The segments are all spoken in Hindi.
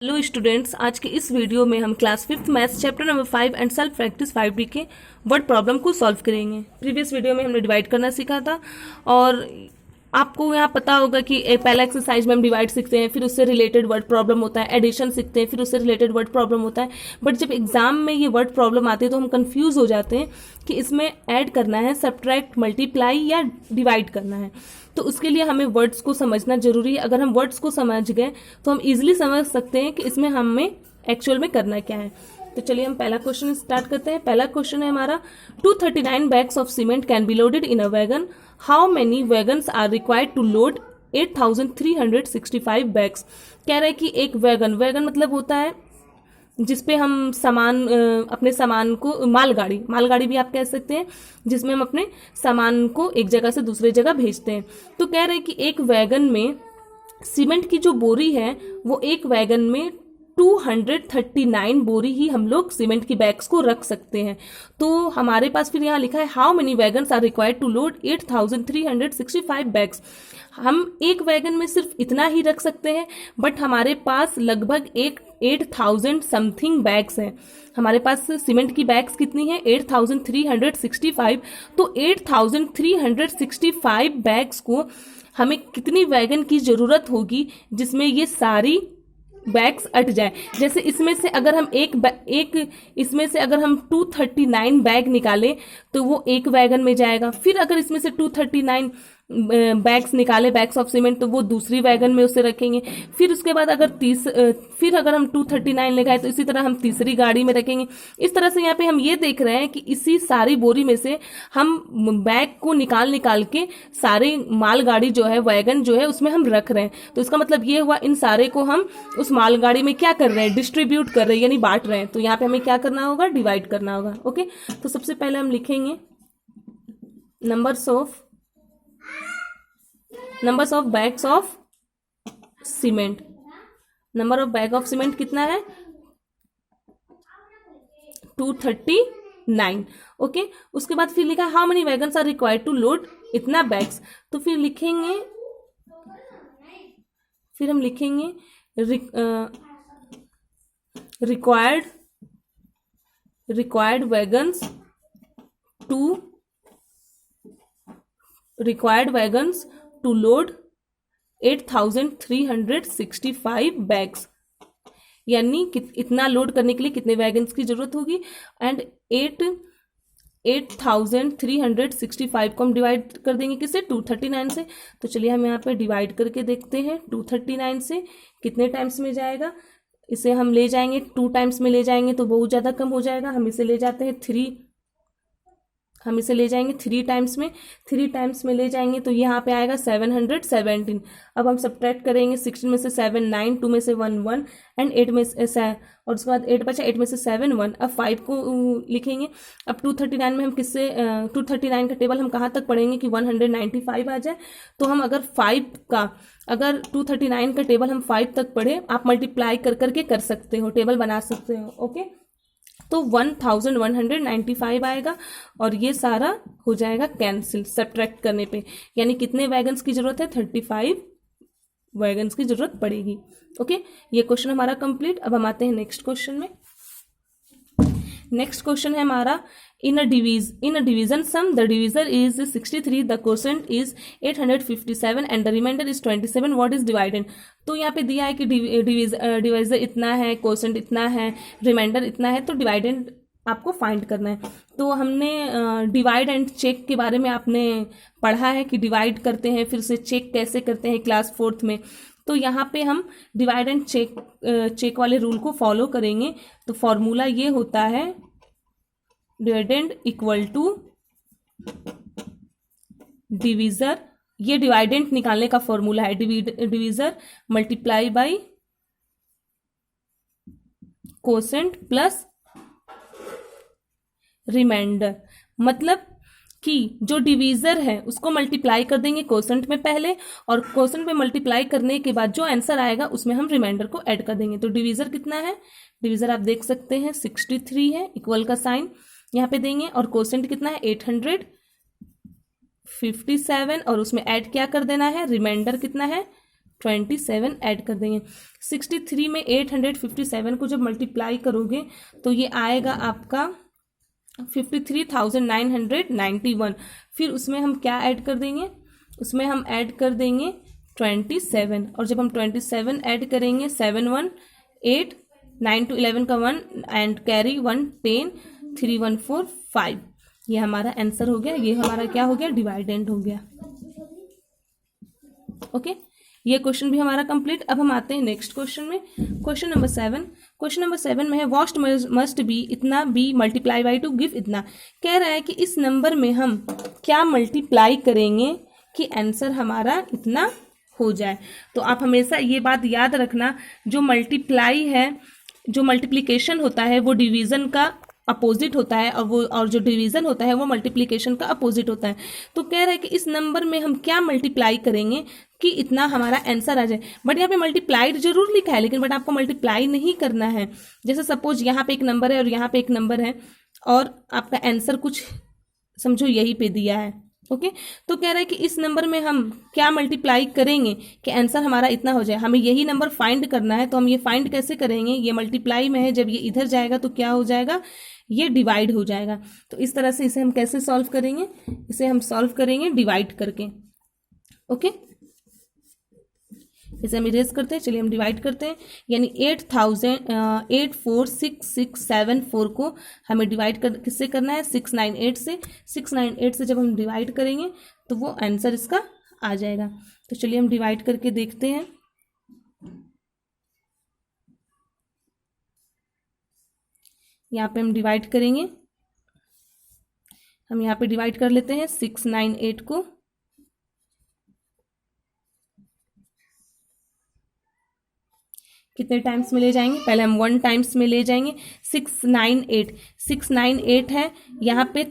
हेलो स्टूडेंट्स, आज के इस वीडियो में हम class 5th maths chapter number 5 and self practice 5D के वर्ड प्रॉब्लम को सॉल्व करेंगे। प्रीवियस वीडियो में हमने डिवाइड करना सीखा था और आपको यहाँ पता होगा कि पहला एक्सरसाइज में हम डिवाइड सीखते हैं, फिर उससे रिलेटेड वर्ड प्रॉब्लम होता है, एडिशन सीखते हैं, फिर उससे रिलेटेड वर्ड प्रॉब्लम होता है। बट जब एग्जाम में ये वर्ड प्रॉब्लम आती है तो हम कंफ्यूज हो जाते हैं कि इसमें ऐड करना है, सब्ट्रैक्ट, मल्टीप्लाई या डिवाइड करना है। तो उसके लिए हमें वर्ड्स को समझना जरूरी है। अगर हम वर्ड्स को समझ गए तो हम इजिली समझ सकते हैं कि इसमें हमें एक्चुअल में करना क्या है। तो चलिए हम पहला क्वेश्चन स्टार्ट करते हैं। पहला क्वेश्चन है हमारा, 239 bags of cement can be loaded in a wagon, how many wagons are required to load 8365 bags. कह रहे हैं कि एक वैगन, वैगन मतलब होता है जिसपे हम सामान, अपने सामान को, मालगाड़ी भी आप कह सकते हैं, जिसमें हम अपने सामान को एक जगह से दूसरे जगह भेजते हैं। तो कह रहे हैं कि एक वैगन में सीमेंट की जो बोरी है वो एक वैगन में 239 बोरी ही हम लोग सीमेंट की बैग्स को रख सकते हैं। तो हमारे पास फिर यहाँ लिखा है how many wagons are required to load 8365 bags. हम एक वैगन में सिर्फ इतना ही रख सकते हैं, बट हमारे पास लगभग 8000 समथिंग बैग्स हैं। हमारे पास सीमेंट की बैग्स कितनी है? 8365। तो 8365 बैग्स को हमें कितनी वैगन की जरूरत होगी जिसमें ये सारी बैग्स अट जाए। जैसे इसमें से अगर हम इसमें से अगर हम 239 बैग निकालें तो वो एक वैगन में जाएगा। फिर अगर इसमें से 239 बैग्स निकाले, बैग्स ऑफ सीमेंट, तो वो दूसरी वैगन में उसे रखेंगे। फिर उसके बाद फिर अगर हम 239 ले गए तो इसी तरह हम तीसरी गाड़ी में रखेंगे। इस तरह से यहाँ पे हम ये देख रहे हैं कि इसी सारी बोरी में से हम बैग को निकाल के सारे मालगाड़ी जो है, वैगन जो है, उसमें हम रख रहे हैं। तो इसका मतलब ये हुआ इन सारे को हम उस मालगाड़ी में क्या कर रहे हैं? डिस्ट्रीब्यूट कर रहे हैं, यानी बांट रहे हैं। तो यहाँ पे हमें क्या करना होगा? डिवाइड करना होगा। ओके, तो सबसे पहले हम लिखेंगे numbers of bags of cement. Number of bag of cement कितना है? 239। ओके, उसके बाद फिर लिखा how many wagons are required to load इतना बैग्स। तो फिर हम लिखेंगे required wagons to load 8365 bags, यानी इतना लोड करने के लिए कितने वैगन्स की जरूरत होगी। एंड 8365 को हम डिवाइड कर देंगे किससे? 239 से। तो चलिए हम यहाँ पे डिवाइड करके देखते हैं 239 से कितने टाइम्स में जाएगा। इसे हम ले जाएंगे 2 टाइम्स में ले जाएंगे तो बहुत ज़्यादा कम हो जाएगा। हम इसे ले जाते हैं 3 टाइम्स में। 3 टाइम्स में ले जाएंगे तो यहाँ पे आएगा 717। अब हम सब्ट्रैक्ट करेंगे 16 में से 7 9, 2 में से 1 1 एंड 8 में से, और उसके बाद 8 बचा, 8 में से 7 1। अब 5 को लिखेंगे। अब 239 में हम 239 का टेबल हम कहाँ तक पढ़ेंगे कि 195 आ जाए। तो हम अगर 239 का टेबल हम 5 तक पढ़े, आप मल्टीप्लाई करके कर सकते हो, टेबल बना सकते हो। ओके, तो 1195 आएगा और ये सारा हो जाएगा कैंसिल सब्ट्रैक्ट करने पे। यानी कितने वैगन्स की जरूरत है? 35 वैगन्स की जरूरत पड़ेगी। ओके, ये क्वेश्चन हमारा कंप्लीट। अब हम आते हैं नेक्स्ट क्वेश्चन में। नेक्स्ट क्वेश्चन है हमारा, in a division sum the divisor is 63, the quotient is 857 and the remainder is 27, what is dividend. तो यहाँ पे दिया है कि डिविजर इतना है, क्वोशेंट इतना है, रिमाइंडर इतना है, तो डिवाइडेंड आपको फाइंड करना है। तो हमने डिवाइड एंड चेक के बारे में आपने पढ़ा है कि डिवाइड करते हैं फिर से चेक कैसे करते हैं क्लास 4th में। तो यहाँ पे हम डिवाइड एंड चेक वाले रूल को फॉलो करेंगे। तो फॉर्मूला ये होता है, डिवाइडेंड इक्वल टू डिवीजर। ये डिवाइडेंट निकालने का फॉर्मूला है, divisor multiply by quotient plus remainder. मतलब कि जो डिवीजर है उसको मल्टीप्लाई कर देंगे कोसेंट में पहले, और कोसेंट में मल्टीप्लाई करने के बाद जो आंसर आएगा उसमें हम रिमाइंडर को ऐड कर देंगे। तो डिवीजर कितना है? डिवीजर आप देख सकते हैं 63 है, इक्वल का साइन यहाँ पे देंगे, और कोसेंट कितना है? 857, और उसमें ऐड क्या कर देना है? रिमाइंडर कितना है? 27 ऐड कर देंगे। 63 में 857 को जब मल्टीप्लाई करोगे तो ये आएगा आपका 53,991। फिर उसमें हम क्या ऐड कर देंगे, उसमें हम ऐड कर देंगे 27, और जब हम 27 ऐड करेंगे 7 1 8 9 to 11 का 1 एंड कैरी 1 10 3 1 4 5, ये हमारा आंसर हो गया। ये हमारा क्या हो गया, डिवाइडेंड हो गया। ओके, ये क्वेश्चन भी हमारा कंप्लीट। अब हम आते हैं नेक्स्ट क्वेश्चन में। क्वेश्चन नंबर 7, क्वेश्चन नंबर 7 में है वॉट मस्ट बी इतना be multiply by to give इतना। कह रहा है कि इस नंबर में हम क्या मल्टीप्लाई करेंगे कि आंसर हमारा इतना हो जाए। तो आप हमेशा ये बात याद रखना, जो मल्टीप्लाई है, जो मल्टीप्लिकेशन होता है वो डिवीजन का अपोजिट होता है, और जो डिवीजन होता है वो मल्टीप्लिकेशन का अपोजिट होता है। तो कह रहा है कि इस नंबर में हम क्या मल्टीप्लाई करेंगे कि इतना हमारा आंसर आ जाए। बट यहाँ पे मल्टीप्लाइड जरूर लिखा है, लेकिन बट आपको मल्टीप्लाई नहीं करना है। जैसे सपोज यहाँ पे एक नंबर है और यहाँ पे एक नंबर है, और आपका आंसर कुछ समझो यही पे दिया है। ओके, तो कह रहा है कि इस नंबर में हम क्या मल्टीप्लाई करेंगे कि आंसर हमारा इतना हो जाए। हमें यही नंबर फाइंड करना है। तो हम ये फाइंड कैसे करेंगे, ये मल्टीप्लाई में है, जब ये इधर जाएगा तो क्या हो जाएगा, ये डिवाइड हो जाएगा। तो इस तरह से इसे हम कैसे सॉल्व करेंगे, इसे हम सॉल्व करेंगे डिवाइड करके। ओके, इसे हम इरेज करते हैं। चलिए हम डिवाइड करते हैं, यानी 8,846,674 को हमें डिवाइड किससे करना है, 698 से। 698 से जब हम डिवाइड करेंगे तो वो आंसर इसका आ जाएगा। तो चलिए हम डिवाइड करके देखते हैं। यहाँ पे हम डिवाइड करेंगे, हम यहाँ पे डिवाइड कर लेते हैं 698 को। कितने टाइम्स में ले जाएंगे, पहले हम 1 टाइम्स में ले जाएंगे। 698 है, यहाँ पे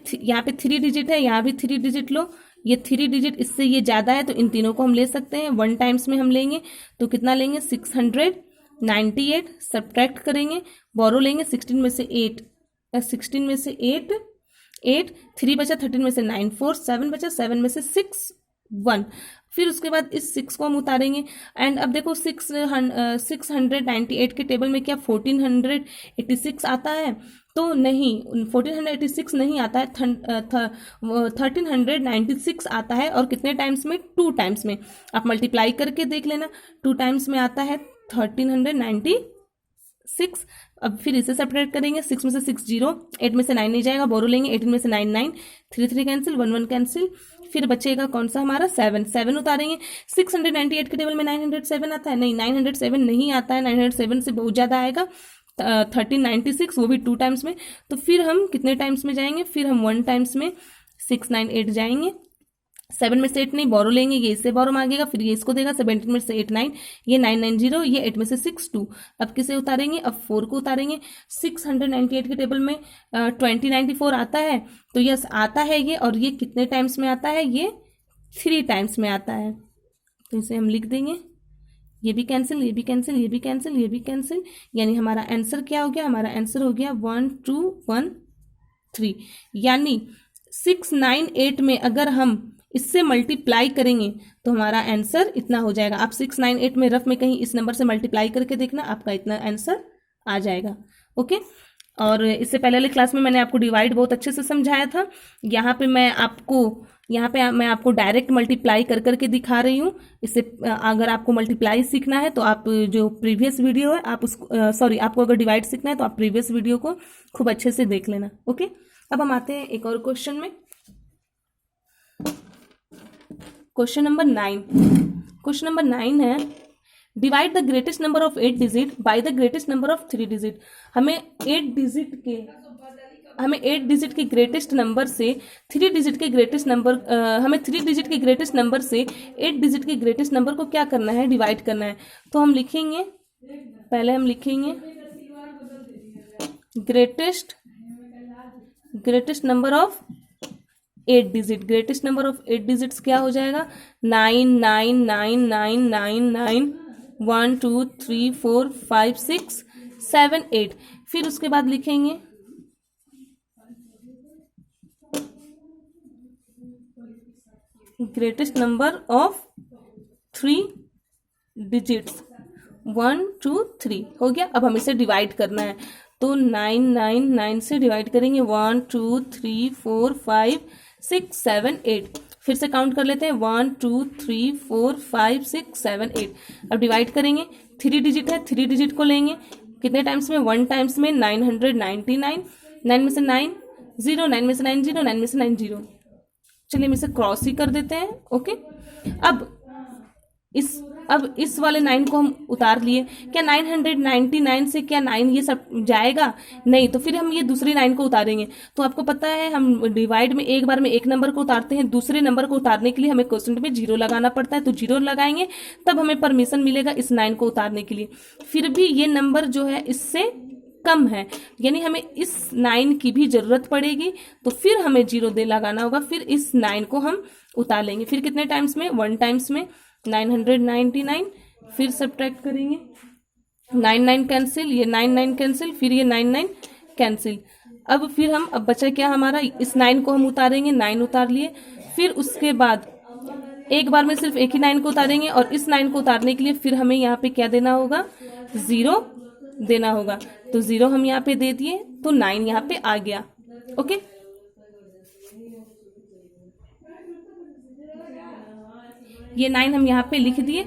3 डिजिट है, यहाँ भी 3 डिजिट लो। ये 3 डिजिट इससे ये ज़्यादा है तो इन तीनों को हम ले सकते हैं। 1 टाइम्स में हम लेंगे तो कितना लेंगे, 698। सब्ट्रैक्ट करेंगे, बोरो लेंगे 16 में से 8, 16 में से 8 3 बचा, 13 में से 9 4 7 बचा, 7 में से 6 1। फिर उसके बाद इस 6 को हम उतारेंगे। एंड अब देखो 698 के टेबल में क्या 1486 आता है, तो नहीं, 1486 नहीं आता है, 1396 आता है। और कितने टाइम्स में, 2 टाइम्स में। आप मल्टीप्लाई करके देख लेना, 2 टाइम्स में आता है 1396। अब फिर इसे सेपरेट करेंगे, 6 में से 6 0, 8 में से 9 नहीं जाएगा, बोरो लेंगे, 18 में से 9 9, 3 3 कैंसिल, 1 1 कैंसिल। फिर बचेगा कौन सा हमारा, 7 उतारेंगे। 698 के टेबल में 907 आता है, नहीं 907 नहीं आता है, 907 से बहुत ज़्यादा आएगा। 1396, वो भी 2 टाइम्स में। तो फिर हम कितने टाइम्स में जाएंगे, फिर हम 1 टाइम्स में 698 जाएंगे। 7 में से 8 नहीं, बोरो लेंगे, ये इससे बोरो मांगेगा, फिर ये इसको देगा। 17 में से 8 9, ये 990, ये 8 में से 6 2। अब किसे उतारेंगे, अब 4 को उतारेंगे। 698 के टेबल में 2094 आता है, तो यस आता है ये, और ये कितने टाइम्स में आता है, ये 3 टाइम्स में आता है। तो इसे हम लिख देंगे, ये भी कैंसिल, ये भी कैंसिल, ये भी कैंसिल, ये भी कैंसिल। यानी हमारा आंसर क्या हो गया, हमारा आंसर हो गया 1 2 1 3। यानी 698 में अगर हम इससे मल्टीप्लाई करेंगे तो हमारा आंसर इतना हो जाएगा। आप 698 में रफ में कहीं इस नंबर से मल्टीप्लाई करके देखना, आपका इतना आंसर आ जाएगा। ओके, और इससे पहले वाली क्लास में मैंने आपको डिवाइड बहुत अच्छे से समझाया था। यहाँ पे मैं आपको डायरेक्ट मल्टीप्लाई कर करके दिखा रही हूँ। इससे अगर आपको मल्टीप्लाई सीखना है तो आप जो प्रीवियस वीडियो है आप उसको आपको अगर डिवाइड सीखना है तो आप प्रीवियस वीडियो को खूब अच्छे से देख लेना। ओके, अब हम आते हैं एक और क्वेश्चन में। क्वेश्चन नंबर 9, क्वेश्चन नंबर 9 है divide the greatest number of 8 digit by the greatest number of 3 digit. हमें 8 डिजिट के ग्रेटेस्ट नंबर से 3 डिजिट के ग्रेटेस्ट नंबर हमें 3 डिजिट के ग्रेटेस्ट नंबर से 8 डिजिट के ग्रेटेस्ट नंबर को क्या करना है, डिवाइड करना है। तो हम लिखेंगे, पहले हम लिखेंगे greatest number of 8 digit. Greatest number of 8 digits क्या हो जाएगा, 9999999 1 2 3 4 5 6 7 8। फिर उसके बाद लिखेंगे ग्रेटेस्ट नंबर ऑफ 3 डिजिट्स 1 2 3 हो गया। अब हमें इसे डिवाइड करना है, तो 9 से डिवाइड करेंगे 1 2 3 4 5 6 7 8। फिर से काउंट कर लेते हैं 1 2 3 4 5 6 7 8। अब डिवाइड करेंगे, 3 डिजिट है, 3 डिजिट को लेंगे कितने टाइम्स में, 1 टाइम्स में 999, 9 में से 9 0, 9 में से 9 0, 9 में से 9 0। चलिए हम इसे क्रॉस ही कर देते हैं। ओके, अब इस वाले 9 को हम उतार लिए, क्या 999 से क्या 9 ये सब जाएगा? नहीं, तो फिर हम ये दूसरी 9 को उतारेंगे। तो आपको पता है हम डिवाइड में एक बार में एक नंबर को उतारते हैं, दूसरे नंबर को उतारने के लिए हमें क्वेश्चन में 0 लगाना पड़ता है। तो 0 लगाएंगे तब हमें परमिशन मिलेगा इस 9 को उतारने के लिए। फिर भी ये नंबर जो है इससे कम है, यानी हमें इस 9 की भी जरूरत पड़ेगी, तो फिर हमें 0 दे लगाना होगा। फिर इस 9 को हम उतार लेंगे। फिर कितने टाइम्स में, 1 टाइम्स में 999। फिर सब्ट्रैक्ट करेंगे, 9 कैंसिल, ये 9 कैंसिल, फिर ये 9 कैंसिल। अब फिर हम, अब बचा क्या हमारा, इस 9 को हम उतारेंगे, 9 उतार लिए। फिर उसके बाद एक बार में सिर्फ एक ही 9 को उतारेंगे, और इस 9 को उतारने के लिए फिर हमें यहाँ पे क्या देना होगा, 0 देना होगा। तो 0 हम यहाँ पे दे दिए, तो 9 यहाँ पे आ गया। ओके, ये 9 हम यहाँ पे लिख दिए,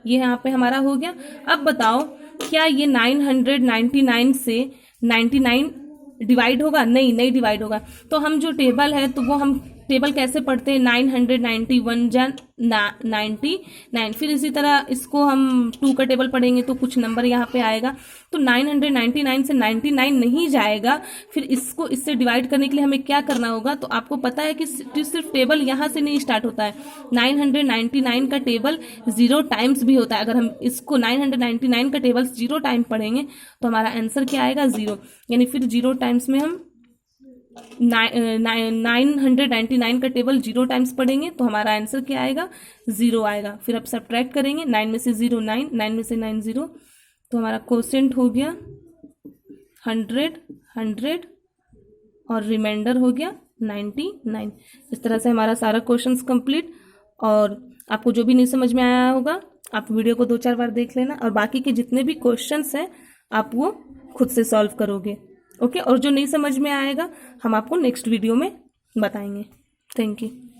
ये यहाँ पे हमारा हो गया। अब बताओ क्या ये 999 से 99 डिवाइड होगा? नहीं डिवाइड होगा। तो हम जो टेबल है, तो वो हम टेबल कैसे पढ़ते हैं, 991 जा 99। फिर इसी तरह इसको हम 2 का टेबल पढ़ेंगे तो कुछ नंबर यहाँ पे आएगा। तो 999 से 99 नहीं जाएगा। फिर इसको इससे डिवाइड करने के लिए हमें क्या करना होगा, तो आपको पता है कि सिर्फ टेबल यहाँ से नहीं स्टार्ट होता है। 999 का टेबल 0 टाइम्स भी होता है। अगर हम इसको 999 का टेबल 0 टाइम पढ़ेंगे तो हमारा आंसर क्या आएगा, 0। यानी फिर 0 टाइम्स में हम 999 का टेबल 0 टाइम्स पढ़ेंगे तो हमारा आंसर क्या आएगा, 0 आएगा। फिर अब सब्ट्रैक्ट करेंगे, 9 में से 0 9, 9 में से 9 0, तो हमारा क्वोशिएंट हो गया 100 और रिमाइंडर हो गया 99। इस तरह से हमारा सारा क्वेश्चंस कंप्लीट। और आपको जो भी नहीं समझ में आया होगा आप वीडियो को 2-4 बार देख लेना, और बाकी के जितने भी क्वेश्चंस हैं आप वो खुद से सॉल्व करोगे। ओके, और जो नहीं समझ में आएगा हम आपको नेक्स्ट वीडियो में बताएंगे। Thank you.